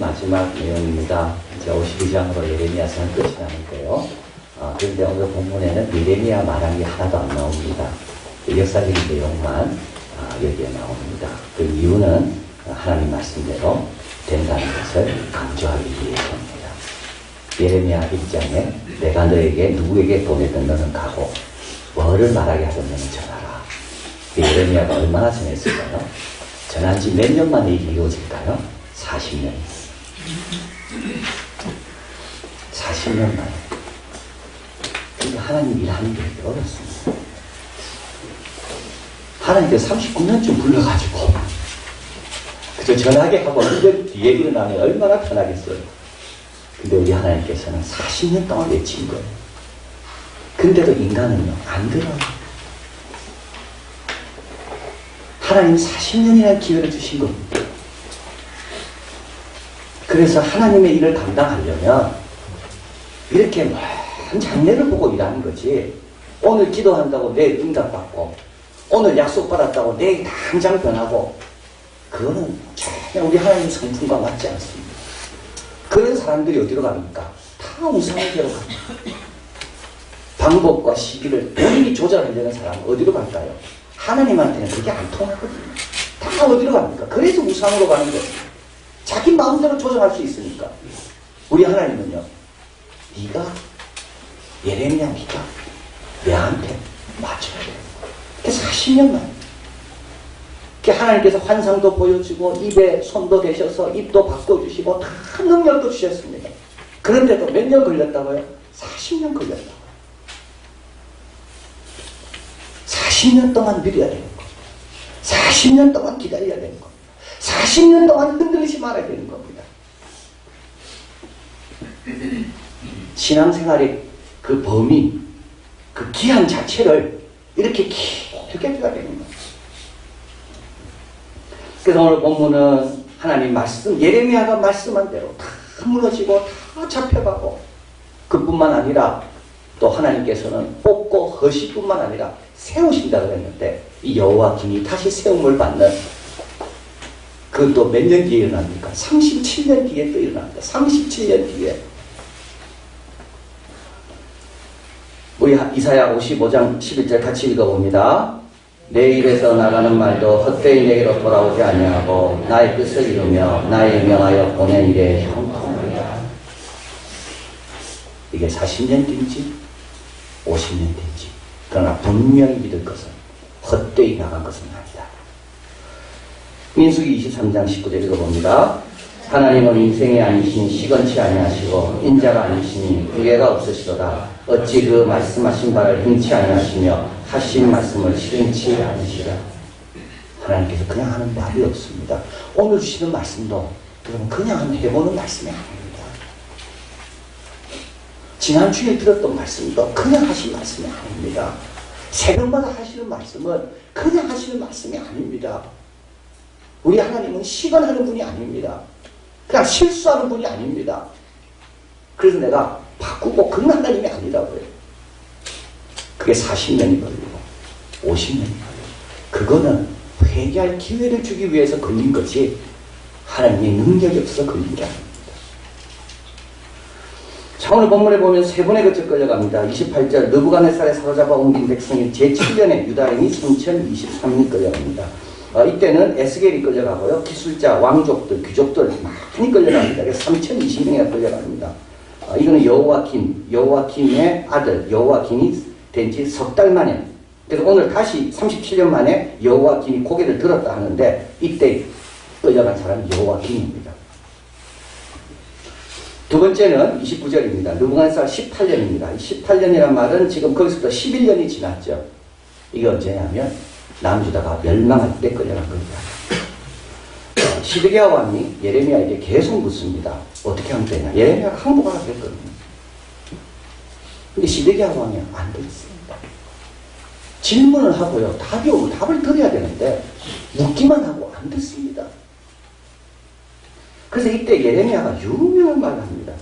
마지막 내용입니다. 이제 52장으로 예레미야서는 끝이 나는데요. 그런데 오늘 본문에는 예레미야 말한 게 하나도 안 나옵니다. 역사적인 내용만 여기에 나옵니다. 그 이유는 하나님 말씀대로 된다는 것을 강조하기 위해서입니다. 예레미야 1장에 내가 너에게 누구에게 보내든 너는 가고 뭐를 말하게 하든 너는 전하라. 예레미야가 얼마나 전했을까요? 전한 지 몇 년 만에 이게 이루어질까요? 40년. 40년 만에. 근데 하나님 일하는 게 어렵습니다. 하나님께서 39년쯤 불러가지고 그저 전하게 하고 1년 뒤에 일어나면 얼마나 편하겠어요. 근데 우리 하나님께서는 40년 동안 외친 거예요. 근데도 인간은요 안 들어요. 하나님 40년이나 기회를 주신 겁니다. 그래서 하나님의 일을 감당하려면 이렇게 먼 장래를 보고 일하는 거지. 오늘 기도한다고 내일 응답받고 오늘 약속받았다고 내일 당장 변하고 그거는 전혀 우리 하나님 성품과 맞지 않습니다. 그런 사람들이 어디로 갑니까? 다 우상에게로 갑니다. 방법과 시기를 본인이 조절하려는 사람은 어디로 갈까요? 하나님한테는 그게 안 통하거든요. 다 어디로 갑니까? 그래서 우상으로 가는 거예요. 자기 마음대로 조정할 수 있으니까. 우리 하나님은요, 네가 예레미야 네가 내한테 맞춰야 돼요. 그래서 40년만. 하나님께서 환상도 보여주고 입에 손도 대셔서 입도 바꿔주시고 다 능력도 주셨습니다. 그런데도 몇 년 걸렸다고요? 40년 걸렸다고요. 40년 동안 누려야 되는 거. 40년 동안 기다려야 되는 거. 40년 동안 흔들리지 말아야 되는 겁니다. 신앙생활의 그 범위, 그 기한 자체를 이렇게 길게 해야 되는 거예요. 그래서 오늘 본문은 하나님 말씀, 예레미야가 말씀한 대로 다 무너지고 다 잡혀가고 그뿐만 아니라 또 하나님께서는 뽑고 허시뿐만 아니라 세우신다고 했는데 이 여호와김이 다시 세움을 받는 그것도 몇 년 뒤에 일어납니까? 37년 뒤에 또 일어납니다. 37년 뒤에 우리 이사야 55장 11절 같이 읽어봅니다. 내 입에서 나가는 말도 헛되이 내게로 돌아오지 아니하고 나의 뜻을 이루며 나의 명하여 보낸 일에 형통하리라. 이게 40년 뒤인지 50년 뒤인지 그러나 분명히 믿을 것은 헛되이 나간 것은 아니다. 민수기 23장 19절 읽어봅니다. 하나님은 인생이 아니시니 시건치 아니하시고 인자가 아니시니 무게가 없으시도다. 어찌 그 말씀하신 바를 행치 아니하시며 하신 말씀을 실행치 않으시라. 하나님께서 그냥 하는 말이 없습니다. 오늘 주시는 말씀도 여러분 그냥 해보는 말씀이 아닙니다. 지난 주에 들었던 말씀도 그냥 하신 말씀이 아닙니다. 새벽마다 하시는 말씀은 그냥 하시는 말씀이 아닙니다. 우리 하나님은 시간하는 분이 아닙니다. 그냥 실수하는 분이 아닙니다. 그래서 내가 바꾸고 그런 하나님이 아니라고요. 그게 40년이 걸리고 50년이 걸리고 그거는 회개할 기회를 주기 위해서 걸린 거지 하나님의 능력이 없어서 걸린 게 아닙니다. 자, 오늘 본문에 보면 세 번에 걸쳐 끌려갑니다. 28절 느부갓네살에 사로잡아 옮긴 백성이 제7년에 유다인이 3023인 끌려갑니다. 이때는 에스겔이 끌려가고요. 기술자, 왕족들, 귀족들 많이 끌려갑니다. 그래서 3020명이나 끌려갑니다. 이거는 여호와킴의 아들 여호와김이 된 지 석 달 만에. 그래서 오늘 다시 37년 만에 여호와김이 고개를 들었다 하는데 이때 끌려간 사람이 여호와김입니다. 두 번째는 29절입니다. 느부갓네살 18년입니다. 18년이란 말은 지금 거기서부터 11년이 지났죠. 이게 언제냐면 남유다가 멸망할 때 끌려간 겁니다. 시드기야 왕이 예레미야에게 계속 묻습니다. 어떻게 하면 되냐. 예레미야가 항복하라 그랬거든요. 근데 시드기야 왕이 안 듣습니다. 질문을 하고요. 답이 오면 답을 드려야 되는데 묻기만 하고 안 듣습니다. 그래서 이때 예레미야가 유명한 말을 합니다.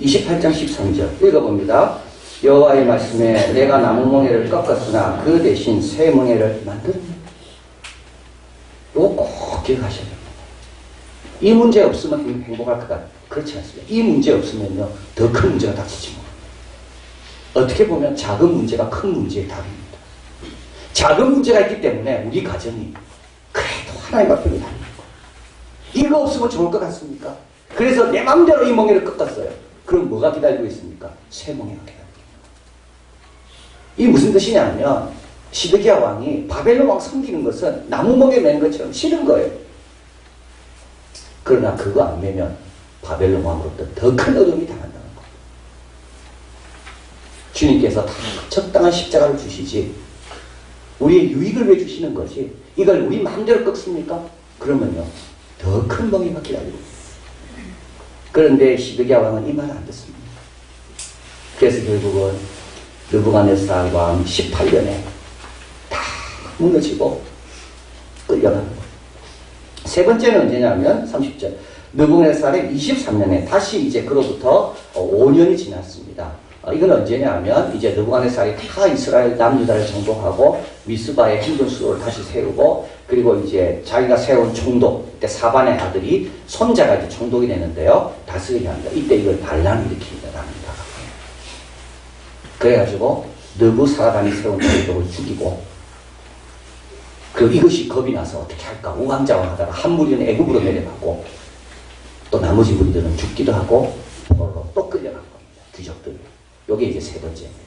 28장 13절 읽어봅니다. 여호와의 말씀에 내가 나무 멍에를 꺾었으나 그 대신 새 멍에를 만들었다. 이거 꼭 기억하셔야 됩니다. 이 문제 없으면 행복할 것 같아요. 그렇지 않습니다. 이 문제 없으면요, 더 큰 문제가 닥치지 뭐. 어떻게 보면 작은 문제가 큰 문제의 답입니다. 작은 문제가 있기 때문에 우리 가정이 그래도 하나님 앞에 다니는 거예요. 이거 없으면 좋을 것 같습니까? 그래서 내 마음대로 이 멍에를 꺾었어요. 그럼 뭐가 기다리고 있습니까? 새 멍에가 기다리고 있습니다. 이 무슨 뜻이냐면 시드기야 왕이 바벨론 왕 섬기는 것은 나무 멍에 매는 것처럼 싫은 거예요. 그러나 그거 안 매면 바벨론 왕으로부터 더 큰 어려움이 당한다는 거예요. 주님께서 다 적당한 십자가를 주시지 우리의 유익을 왜 주시는 거지? 이걸 우리 마음대로 꺾습니까? 그러면요 더 큰 멍에가 기다리고 있어요. 그런데 시드기야 왕은 이 말을 안 듣습니다. 그래서 결국은 느부갓네살 왕 18년에 다 무너지고 끌려가는 거예요. 세 번째는 언제냐면 30절 느부갓네살의 23년에 다시 이제 그로부터 5년이 지났습니다. 이건 언제냐면 이제 느부갓네살이 다 이스라엘 남유다를 정복하고 미스바의 행군 수도를 다시 세우고 그리고 이제 자기가 세운 총독 그때 사반의 아들이 손자가 이제 총독이 되는데요. 다스리게 합니다. 이때 이걸 반란을 일으킵니다. 남유다가. 그래가지고 느부사라단이 세운 총독을 죽이고 그리고 이것이 겁이 나서 어떻게 할까 우왕좌왕 하다가 한 무리는 애굽으로 내려가고 또 나머지 무리들은 죽기도 하고 포로로 또 끌려간 겁니다. 귀족들. 요게 이제 세 번째입니다.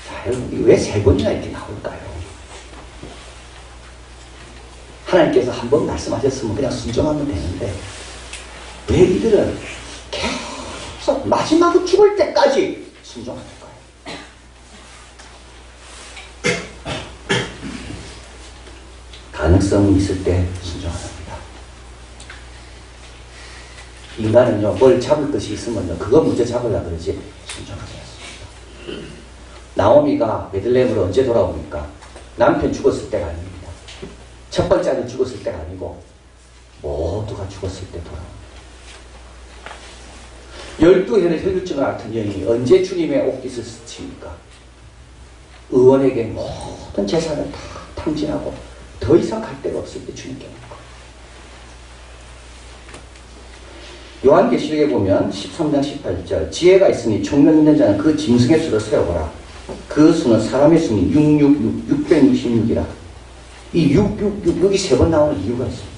자, 여러분, 왜 세 번이나 이렇게 나올까요? 하나님께서 한 번 말씀하셨으면 그냥 순종하면 되는데, 왜 이들은 계속 마지막으로 죽을 때까지 순종하는 거예요? 가능성이 있을 때 순종합니다. 인간은요, 뭘 잡을 것이 있으면요, 그거 먼저 잡으려고 그러지, 순종하지 않습니다. 나오미가 베들레헴으로 언제 돌아옵니까? 남편 죽었을 때가 아닙니다. 첫 번째 아들 죽었을 때가 아니고, 모두가 죽었을 때 돌아옵니다. 12해를 혈류증을 앓던 여인이 언제 주님의 옷깃을 스칩니까? 의원에게 모든 재산을 다 탕진하고, 더 이상 갈 데가 없을 때 주님께 온 거예요. 요한계시록에 보면 13장 18절 지혜가 있으니 총명 있는 자는 그 짐승의 수를 세어보라. 그 수는 사람의 수는 666이라. 이 666이 세 번 나오는 이유가 있습니다.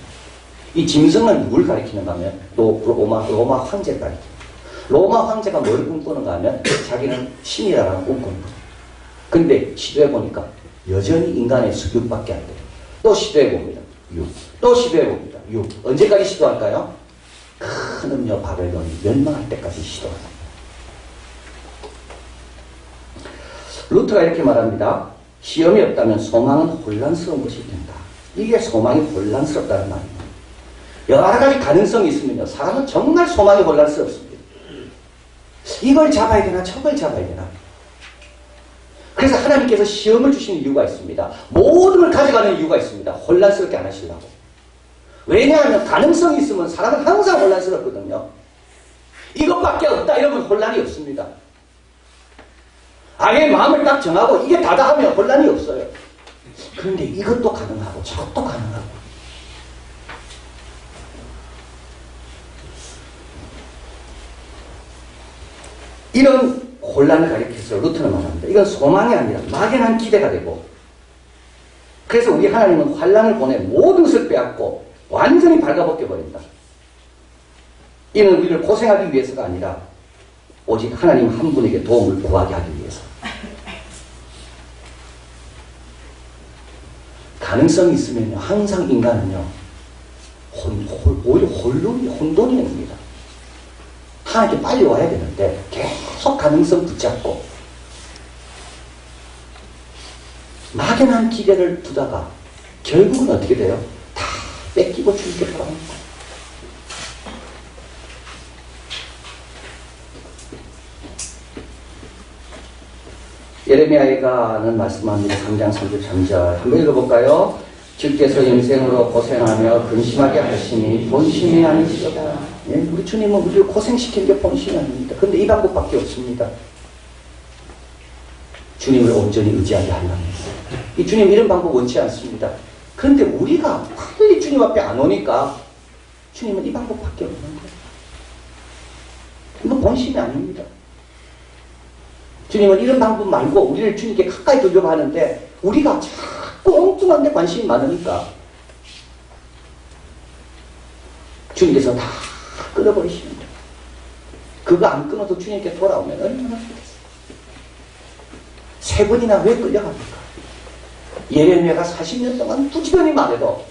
이 짐승은 누굴 가리키는가 하면 로마 황제를 가리킵니다. 로마 황제가 뭘 꿈꾸는가 하면 자기는 신이라는 꿈꾸는 거예요. 근데 시도해보니까 여전히 인간의 수 6밖에 안 돼요. 또 시도해봅니다. 6. 또 시도해봅니다. 6. 언제까지 시도할까요? 큰 음녀 바벨론이 멸망할 때까지 시도합니다. 루트가 이렇게 말합니다. 시험이 없다면 소망은 혼란스러운 것이 된다. 이게 소망이 혼란스럽다는 말입니다. 여러 가지 가능성이 있으면요. 사람은 정말 소망이 혼란스럽습니다. 이걸 잡아야 되나 저걸 잡아야 되나. 그래서 하나님께서 시험을 주시는 이유가 있습니다. 모든 걸 가져가는 이유가 있습니다. 혼란스럽게 안 하시려고. 왜냐하면 가능성이 있으면 사람은 항상 혼란스럽거든요. 이것밖에 없다 이러면 혼란이 없습니다. 아예 마음을 딱 정하고 이게 다다 하면 혼란이 없어요. 그런데 이것도 가능하고 저것도 가능하고 이런 혼란을 가리켜서 루트는 말합니다. 이건 소망이 아니라 막연한 기대가 되고 그래서 우리 하나님은 환란을 보내 모든 것을 빼앗고 완전히 발가벗겨버린다. 이는 우리를 고생하기 위해서가 아니라 오직 하나님 한 분에게 도움을 구하게 하기 위해서. 가능성이 있으면요, 항상 인간은요, 오히려 혼돈이 됩니다. 하나님께 빨리 와야 되는데 계속 가능성 붙잡고 막연한 기대를 두다가 결국은 어떻게 돼요? 다 뺏기고 주님께 돌아옵니다. 예레미야가는 말씀합니다. 3장 33절 한번 읽어볼까요? 주께서 인생으로 고생하며 근심하게 하시니 본심이 아니시도다. 예? 우리 주님은 우리를 고생시키는 게 본심이 아닙니다. 그런데 이 방법밖에 없습니다. 주님을 온전히 의지하게 하려면 이 주님 이런 방법 원치 않습니다. 그런데 우리가 빨리 주님 앞에 안 오니까 주님은 이 방법밖에 없는 거예요. 이건 본심이 아닙니다. 주님은 이런 방법 말고 우리를 주님께 가까이 두려고 하는데 우리가 자꾸 엉뚱한 데 관심이 많으니까 주님께서 다 끊어버리시는 거예요. 그거 안 끊어도 주님께 돌아오면 얼마나 좋겠어요. 3번이나 왜 끌려갑니까? 예레미야가 40년 동안 부지런히 말해도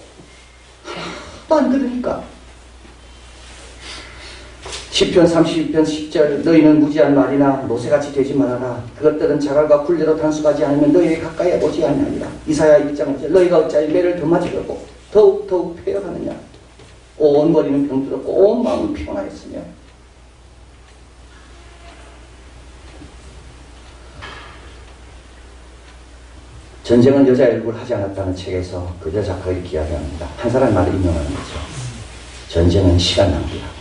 하나도 안 들으니까. 시편 32편 10절 너희는 무지한 말이나 노새같이 되지 말아라. 그것들은 자갈과 굴레로 단속하지 않으면 너희에게 가까이 오지 아니하리라. 이사야 1장 5절 너희가 어찌하여 매를 더 맞으려고 더욱 폐역하느냐. 온 머리는 병들었고 온 마음은 피곤하였으며. 전쟁은 여자의 얼굴 하지 않았다는 책에서 그 여자가 이렇게 이야기합니다. 한 사람 말을 인용하는 거죠. 전쟁은 시간 낭비라고.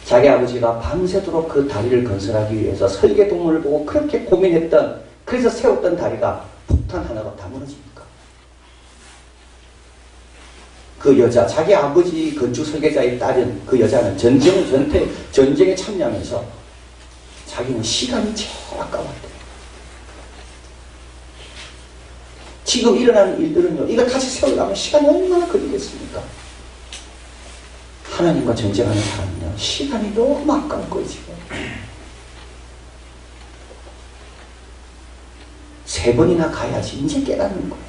자기 아버지가 밤새도록 그 다리를 건설하기 위해서 설계 동문을 보고 그렇게 고민했던, 그래서 세웠던 다리가 폭탄 하나가 다 무너집니까? 그 여자, 자기 아버지 건축 설계자의 딸인 그 여자는 전쟁에 참여하면서 자기는 시간이 제일 아까웠대요. 지금 일어나는 일들은요, 이거 다시 세우려면 시간이 얼마나 걸리겠습니까? 하나님과 전쟁하는 사람은요, 시간이 너무 아까운 거예요, 지금. 3번이나 가야지 이제 깨닫는 거예요.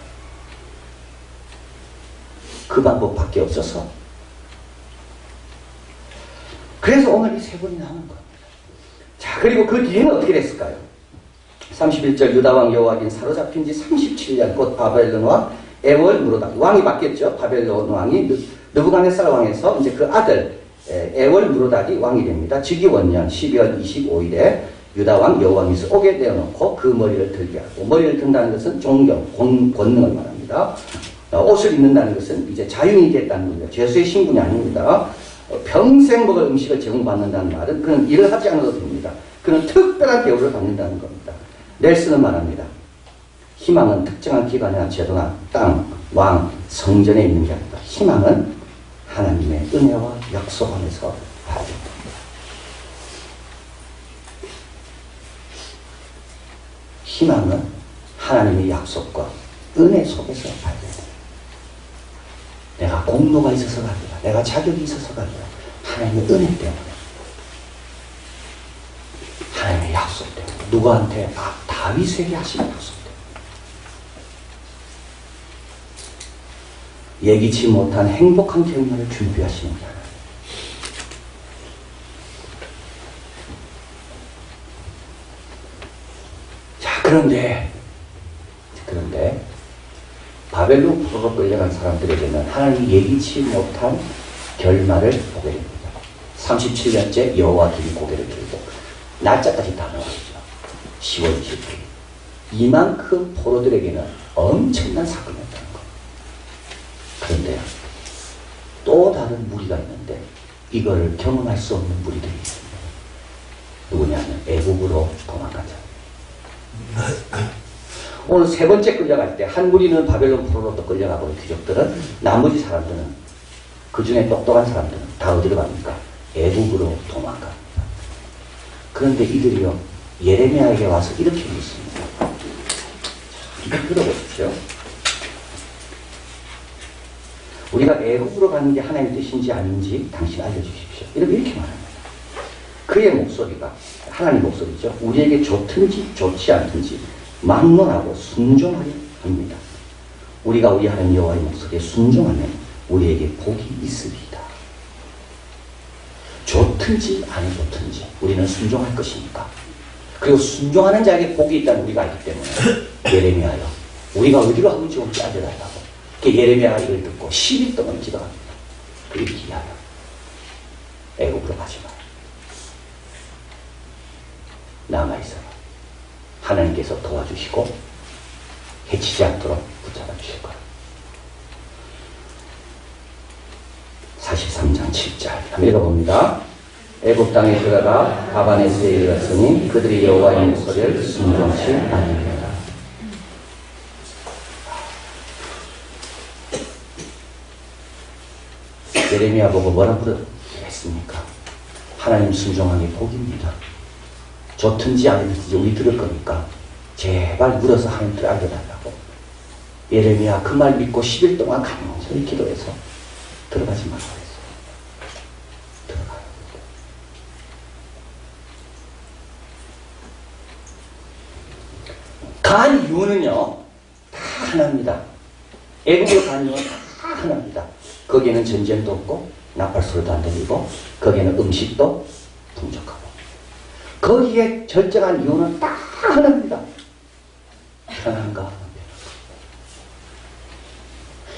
그 방법밖에 없어서. 그래서 오늘 이 3번이 나오는 겁니다. 자, 그리고 그 뒤에는 어떻게 됐을까요? 31절 유다왕 여호와긴 사로잡힌 지 37년 곧 바벨론 왕 에월 무로다기 왕이 바뀌었죠. 바벨론 왕이 느부갓네살 왕에서 이제 그 아들 에월 무로다기 왕이 됩니다. 즉위원년 12월 25일에 유다왕 여호와께서 옥에 내어놓고 그 머리를 들게 하고, 머리를 든다는 것은 존경, 권능을 말합니다. 옷을 입는다는 것은 이제 자유인이 됐다는 겁니다. 죄수의 신분이 아닙니다. 평생 먹을 음식을 제공받는다는 말은 그는 일을 하지 않아도 됩니다. 그는 특별한 대우를 받는다는 겁니다. 넬슨은 말합니다. 희망은 특정한 기관이나 제도나 땅, 왕, 성전에 있는 게 아니다. 희망은 하나님의 은혜와 약속 안에서 발견됩니다. 희망은 하나님의 약속과 은혜 속에서 발견됩니다. 내가 공로가 있어서가 아니라, 내가 자격이 있어서가 아니라 하나님의 은혜 때문에, 하나님의 약속 때문에, 누구한테? 다윗에게 하신 약속 때문에. 예기치 못한 행복한 결말을 준비하시는 게 하나님. 자, 그런데 바벨론 포로로 끌려간 사람들에게는 하나님이 예기치 못한 결말을 보게 됩니다. 37년째 여호와 길이 고개를 들고 날짜까지 다 나왔죠. 10월 20일. 이만큼 포로들에게는 엄청난 사건이었다는 것. 그런데 또 다른 무리가 있는데 이거를 경험할 수 없는 무리들이 있습니다. 누구냐면 애국으로 도망간 자. 오늘 3번째 끌려갈 때 한 무리는 바벨론 포로로 또 끌려가고, 귀족들은, 나머지 사람들은, 그 중에 똑똑한 사람들은 다 어디로 갑니까? 애국으로 도망갑니다. 그런데 이들이요, 예레미야에게 와서 이렇게 묻습니다. 이걸 들어보십시오. 우리가 애국으로 가는 게 하나님의 뜻인지 아닌지 당신 알려주십시오. 이렇게 말합니다. 그의 목소리가, 하나님 목소리죠. 우리에게 좋든지 좋지 않든지 막론하고 순종하려 합니다. 우리가 우리 하나님 여호와의 목소리에 순종하면 우리에게 복이 있으리이다. 좋든지 안 좋든지 우리는 순종할 것이니까. 그리고 순종하는 자에게 복이 있다는 우리가 알기 때문에 예레미야여, 우리가 어디로 하고 좋은지 알려달라고. 예레미야가 이걸 듣고 10일 동안 기도합니다. 그리고 기하여 애국으로 가지 마라. 남아있어라. 하나님께서 도와주시고 해치지 않도록 붙잡아 주실 거라. 43장 7절 한번 읽어봅니다. 애굽 땅에 들어가 가바네스에 이르렀으니 그들이 여호와의 목소리를 순종치 아니하니라. 예레미야 보고 뭐라고 했습니까? 하나님 순종하기 복입니다. 좋든지 아니든지 우리 들을 거니까 제발 물어서 하나님께 알려달라고. 예레미야 그 말 믿고 10일 동안 간절히 기도해서 들어가지 말라고 했어요. 들어가요. 간 이유는요 다 하나입니다. 애국으로 간 이유는 다 하나입니다. 거기에는 전쟁도 없고 나팔소리도 안 들리고 거기에는 음식도 풍족하고 거기에 절정한 이유는 딱 하나입니다. 편안과 평안.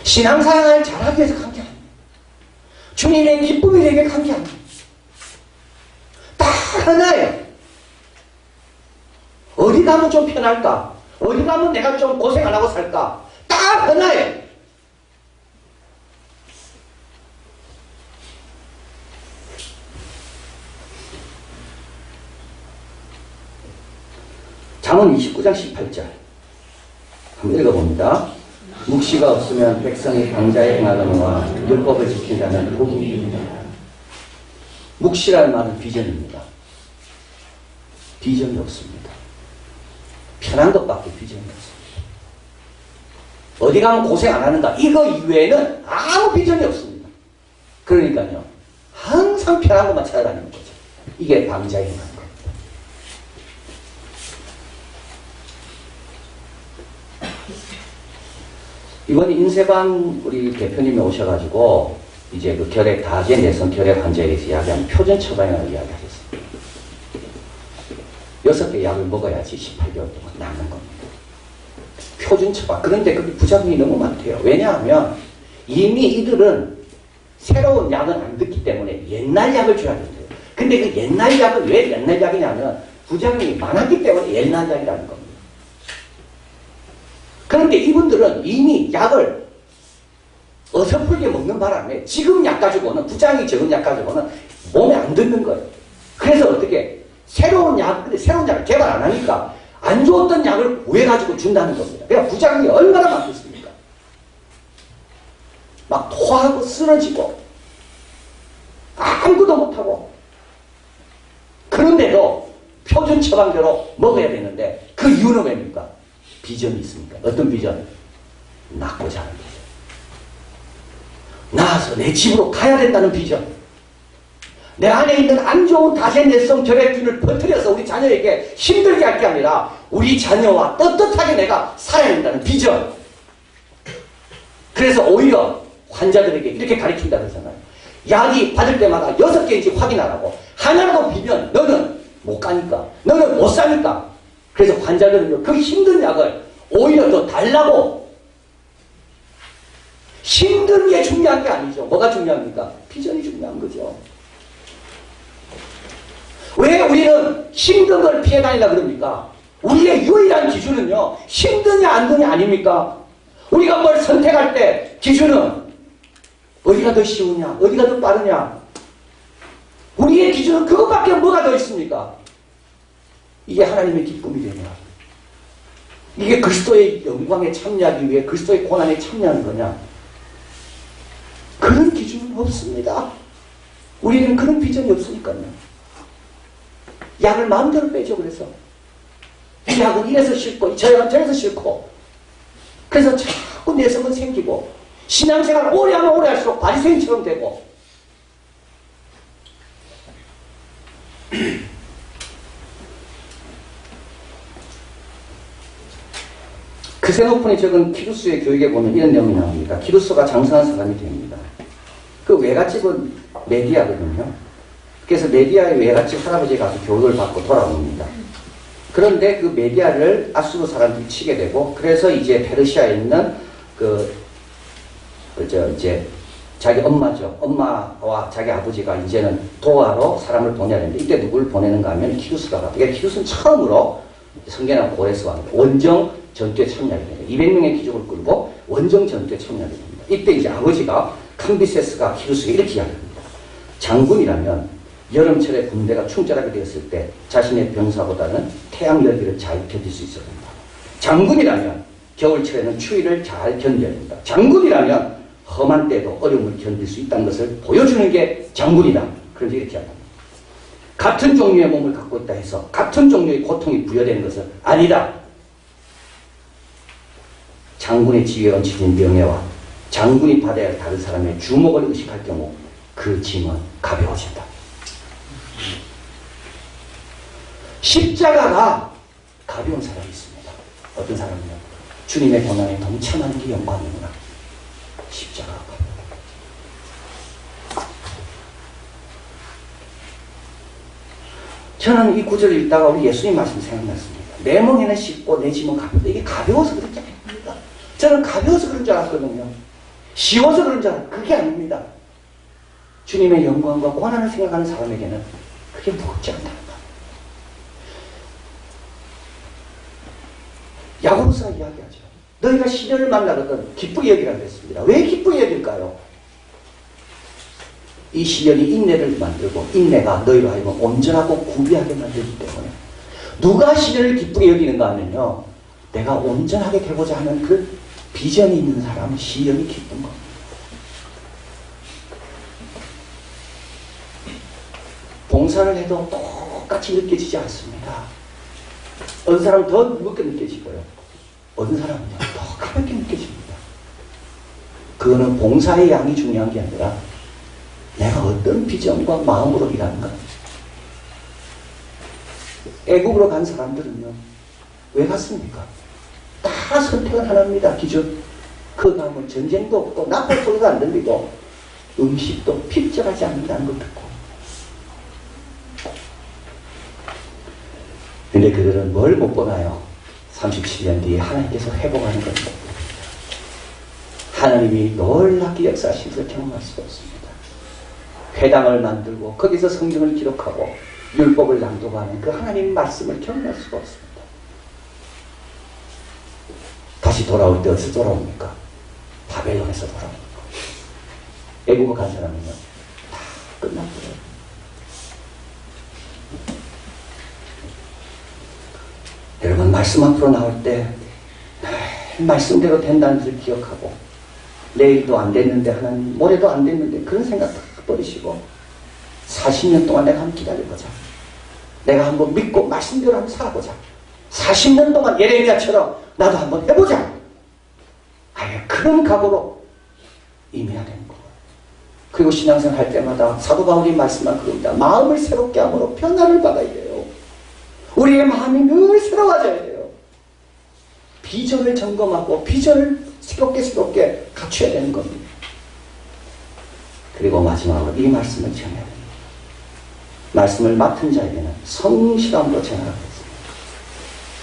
신앙생활을 잘하기 위해서 간 게 아니에요. 주님의 기쁨이 되게 간 게 아니에요. 딱 하나예요. 어디 가면 좀 편할까? 어디 가면 내가 좀 고생 안 하고 살까? 딱 하나예요. 잠언 29장 18절 한번 읽어봅니다. 묵시가 없으면 백성이 방자에 행하거니와 율법을 지킨다면 복이 있습니다. 묵시라는 말은 비전입니다. 비전이 없습니다. 편한 것밖에 비전이 없습니다. 어디 가면 고생 안 하는가? 이거 이외에는 아무 비전이 없습니다. 그러니까요 항상 편한 것만 찾아다니는 거죠. 이게 방자에 행하는 겁니다. 이번 인쇄관 우리 대표님이 오셔가지고 이제 그 결핵 다제 내성 결핵 환자에 대해서 이야기하는 표준 처방이라고 이야기하셨습니다. 6개 약을 먹어야지 18개월 동안 낫는 겁니다. 표준 처방. 그런데 그게 부작용이 너무 많대요. 왜냐하면 이미 이들은 새로운 약은 안 듣기 때문에 옛날 약을 줘야 된대요. 근데 그 옛날 약은 왜 옛날 약이냐면 부작용이 많았기 때문에 옛날 약이라는 겁니다. 그런데 이분들은 이미 약을 어설프게 먹는 바람에 지금 약 가지고는 부작용이 적은 약 가지고는 몸에 안 듣는 거예요. 그래서 어떻게 새로운 약을 개발 안 하니까 안 좋았던 약을 구해가지고 준다는 겁니다. 그러니까 부작용이 얼마나 많겠습니까? 막 토하고 쓰러지고 아무것도 못하고 그런데도 표준 처방대로 먹어야 되는데 그 이유는 왜입니까? 비전이 있습니까? 어떤 비전? 낳고자 하는 비전. 낳아서 내 집으로 가야 된다는 비전. 내 안에 있는 안 좋은 다세내성 결핵균을 퍼뜨려서 우리 자녀에게 힘들게 할 게 아니라 우리 자녀와 떳떳하게 내가 살아야 된다는 비전. 그래서 오히려 환자들에게 이렇게 가르친다 그러잖아요. 약이 받을 때마다 6개인지 확인하라고. 하나라도 비면 너는 못 가니까. 너는 못 사니까. 그래서 환자들은요, 그 힘든 약을 오히려 더 달라고. 힘든 게 중요한 게 아니죠. 뭐가 중요합니까? 비전이 중요한 거죠. 왜 우리는 힘든 걸 피해 다니려고 그럽니까? 우리의 유일한 기준은요, 힘드냐 안 드냐 아닙니까? 우리가 뭘 선택할 때 기준은 어디가 더 쉬우냐, 어디가 더 빠르냐. 우리의 기준은 그것밖에 뭐가 더 있습니까? 이게 하나님의 기쁨이 되냐? 이게 그리스도의 영광에 참여하기 위해 그리스도의 고난에 참여하는 거냐? 그런 기준은 없습니다. 우리는 그런 비전이 없으니까요. 약을 마음대로 빼죠. 그래서 이 약은 이래서 싫고 저 약은 저래서 싫고 그래서 자꾸 내성은 생기고 신앙생활 오래 하면 오래 할수록 바리새인처럼 되고 크세노폰이 적은 키루스의 교육에 보면 이런 내용이 나옵니다. 키루스가 장성한 사람이 됩니다. 그 외갓집은 메디아거든요. 그래서 메디아의 외갓집 할아버지가 가서 교육을 받고 돌아옵니다. 그런데 그 메디아를 아수르 사람들이 치게 되고 그래서 이제 페르시아에 있는 이제 자기 엄마죠. 엄마와 자기 아버지가 이제는 도하러 사람을 보내야 되는데 이때 누구를 보내는가 하면 키루스가 가고 키루스는 처음으로 성계나 고레스 왕 원정 전투에 참여하게 됩니다. 200명의 귀족을 끌고 원정 전투에 참여하게 됩니다. 이때 이제 아버지가 캄비세스가 키루스에게 이렇게 이야기합니다. 장군이라면 여름철에 군대가 충절하게 되었을 때 자신의 병사보다는 태양 열기를 잘 견딜 수 있어야 된다. 장군이라면 겨울철에는 추위를 잘 견뎌야 된다. 장군이라면 험한 때도 어려움을 견딜 수 있다는 것을 보여주는 게 장군이다. 그런지 이렇게 합니다. 같은 종류의 몸을 갖고 있다 해서 같은 종류의 고통이 부여되는 것은 아니다. 장군의 지위에 얹혀진 명예와 장군이 받아야 할 다른 사람의 주목을 의식할 경우 그 짐은 가벼워진다. 십자가가 가벼운 사람이 있습니다. 어떤 사람은요? 주님의 고난에 동참하는 게 영광이구나. 십자가가 가벼워. 저는 이 구절을 읽다가 우리 예수님 말씀 생각났습니다. 내 멍에는 쉽고 내 짐은 가볍다. 이게 가벼워서 그런 줄 아닙니다. 저는 가벼워서 그런 줄 알았거든요. 쉬워서 그런 줄 알았어요. 그게 아닙니다. 주님의 영광과 고난을 생각하는 사람에게는 그게 무겁지 않다는 것. 야고보서가 이야기하죠. 너희가 시련을 만나거든 기쁘게 여기라고 했습니다. 왜 기쁘게 여길까요? 이 시련이 인내를 만들고 인내가 너희로 하여금 온전하고 구비하게 만들기 때문에 누가 시련을 기쁘게 여기는가 하면요. 내가 온전하게 되고자 하는 그 비전이 있는 사람은 시련이 기쁜 겁니다. 봉사를 해도 똑같이 느껴지지 않습니다. 어떤 사람은 더 무겁게 느껴지고요. 어떤 사람은요, 더 가볍게 느껴집니다. 그거는 봉사의 양이 중요한 게 아니라 내가 어떤 비전과 마음으로 일하는가. 애국으로 간 사람들은요, 왜 갔습니까? 다 선택은 하나입니다. 기준. 그 다음은 전쟁도 없고 나팔 소리도 안 들리고 음식도 필적하지 않는다는 걸 듣고. 근데 그들은 뭘 못 보나요? 37년 뒤에 하나님께서 회복하는 겁니다. 하나님이 놀랍게 역사하신 것을 경험할 수가 없습니다. 회당을 만들고 거기서 성경을 기록하고 율법을 낭독하는 그 하나님 말씀을 경험할 수가 없습니다. 다시 돌아올 때 어디서 돌아옵니까? 바벨론에서 돌아옵니다. 애국을 간 사람은요, 다 끝났어요. 여러분, 말씀 앞으로 나올 때 말씀대로 된다는 것을 기억하고 내일도 안 됐는데 하나님, 모레도 안 됐는데 그런 생각 다 버리시고 40년 동안 내가 한번 기다려보자. 내가 한번 믿고 말씀대로 한번 살아보자. 40년 동안 예레미야처럼 나도 한번 해보자. 아예 그런 각오로 임해야 되는 거예요. 그리고 신앙생활 할 때마다 사도 바울이 말씀한 그겁니다. 마음을 새롭게 함으로 변화를 받아야 돼요. 우리의 마음이 늘 새로워져야 돼요. 비전을 점검하고 비전을 새롭게 갖춰야 되는 겁니다. 그리고 마지막으로 이 말씀을 전해야 됩니다. 말씀을 맡은 자에게는 성실함으로 전하라고 했습니다.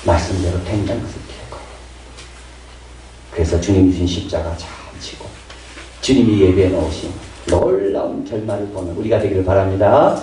말씀대로 된다는 것을 기억하고. 그래서 주님이 주신 십자가 잘 지고 주님이 예배해 놓으신 놀라운 결말을 보는 우리가 되기를 바랍니다.